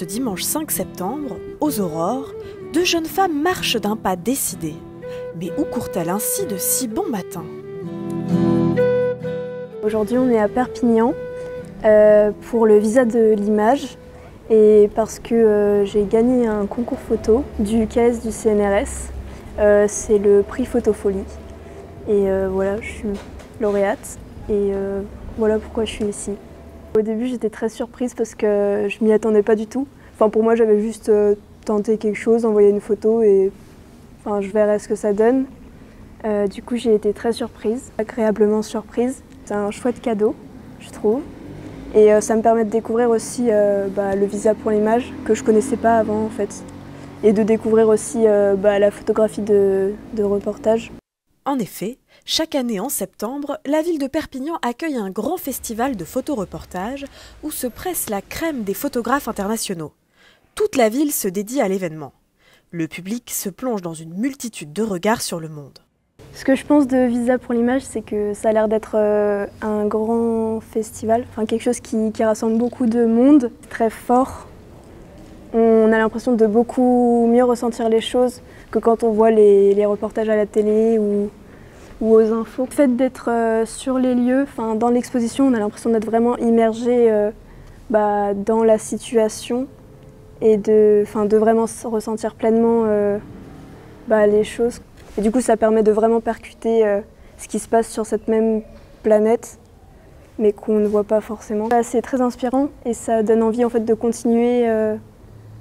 ce dimanche 5 septembre, aux aurores, deux jeunes femmes marchent d'un pas décidé. Mais où courent-elles ainsi de si bon matin? Aujourd'hui, on est à Perpignan pour le visa de l'image et parce que j'ai gagné un concours photo du KS du CNRS. C'est le prix Photofolie. Et voilà, je suis lauréate et voilà pourquoi je suis ici. Au début, j'étais très surprise parce que je m'y attendais pas du tout. Enfin, pour moi, j'avais juste tenté quelque chose, envoyé une photo et enfin, je verrai ce que ça donne. Du coup, j'ai été très surprise, agréablement surprise. C'est un chouette cadeau, je trouve. Et ça me permet de découvrir aussi le visa pour l'image que je connaissais pas avant en fait. Et de découvrir aussi la photographie de reportage. En effet, chaque année en septembre, la ville de Perpignan accueille un grand festival de photoreportage où se presse la crème des photographes internationaux. Toute la ville se dédie à l'événement. Le public se plonge dans une multitude de regards sur le monde. Ce que je pense de Visa pour l'image, c'est que ça a l'air d'être un grand festival, enfin quelque chose qui rassemble beaucoup de monde, très fort. On a l'impression de beaucoup mieux ressentir les choses que quand on voit les reportages à la télé ou aux infos. Le fait d'être sur les lieux, dans l'exposition, on a l'impression d'être vraiment immergé dans la situation et de vraiment ressentir pleinement les choses. Et du coup, ça permet de vraiment percuter ce qui se passe sur cette même planète, mais qu'on ne voit pas forcément. C'est très inspirant et ça donne envie en fait, de continuer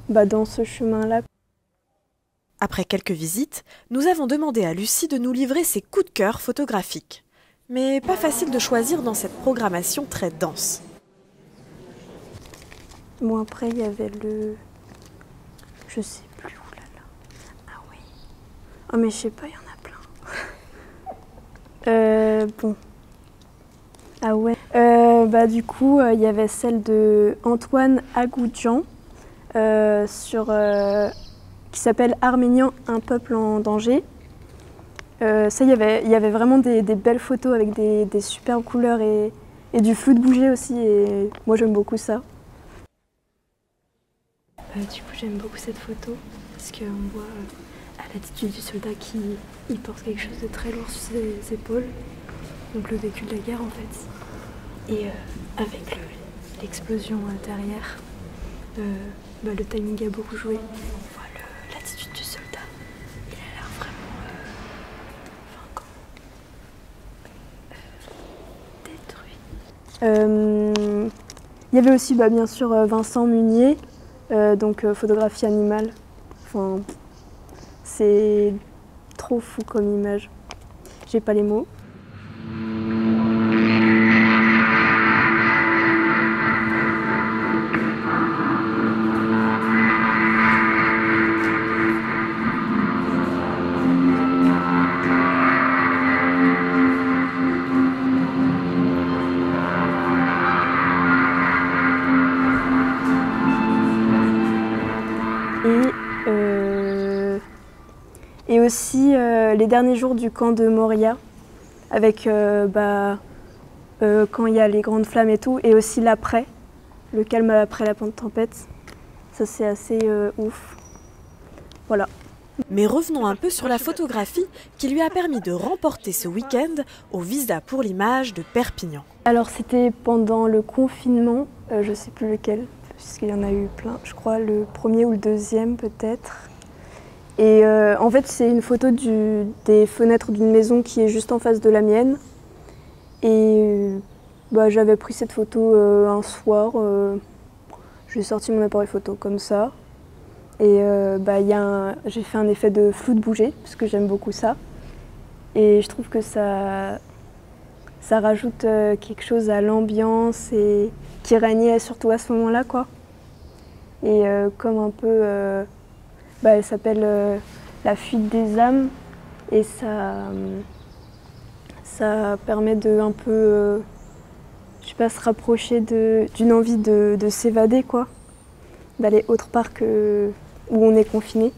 dans ce chemin-là. Après quelques visites, nous avons demandé à Lucie de nous livrer ses coups de cœur photographiques. Mais pas facile de choisir dans cette programmation très dense. Bon, après, il y avait le... Je sais plus où là. Ah oui. Oh, mais je sais pas, il y en a plein. Bon. Ah ouais. Du coup, il y avait celle de Antoine Agoudjan qui s'appelle Arménian, un peuple en danger. Ça, il y avait vraiment des belles photos avec des superbes couleurs et du flou de bouger aussi. Et moi, j'aime beaucoup ça. Du coup, j'aime beaucoup cette photo parce qu'on voit à l'attitude du soldat qui porte quelque chose de très lourd sur ses épaules. Donc le vécu de la guerre, en fait. Et avec l'explosion derrière, le timing a beaucoup joué. On voit l'attitude du soldat. Il a l'air vraiment détruit. Il y avait aussi bien sûr Vincent Munier, donc photographie animale. Enfin, c'est trop fou comme image. J'ai pas les mots. Et aussi les derniers jours du camp de Moria, avec quand il y a les grandes flammes et tout, et aussi l'après, le calme après la tempête. Ça c'est assez ouf. Voilà. Mais revenons un peu sur la photographie qui lui a permis de remporter ce week-end au Visa pour l'image de Perpignan. Alors c'était pendant le confinement, je ne sais plus lequel, puisqu'il y en a eu plein, je crois le premier ou le deuxième peut-être. Et en fait c'est une photo des fenêtres d'une maison qui est juste en face de la mienne. Et j'avais pris cette photo un soir, j'ai sorti mon appareil photo comme ça. Et j'ai fait un effet de flou de bouger, parce que j'aime beaucoup ça. Et je trouve que ça rajoute quelque chose à l'ambiance et qui régnait surtout à ce moment-là, quoi. Et comme un peu, elle s'appelle La fuite des âmes, et ça permet de un peu, se rapprocher d'une envie de s'évader, quoi, d'aller autre part que où on est confiné.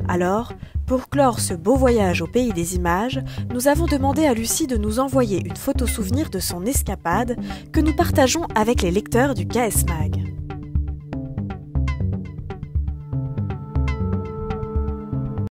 Alors, pour clore ce beau voyage au pays des images, nous avons demandé à Lucie de nous envoyer une photo souvenir de son escapade que nous partageons avec les lecteurs du KS Mag.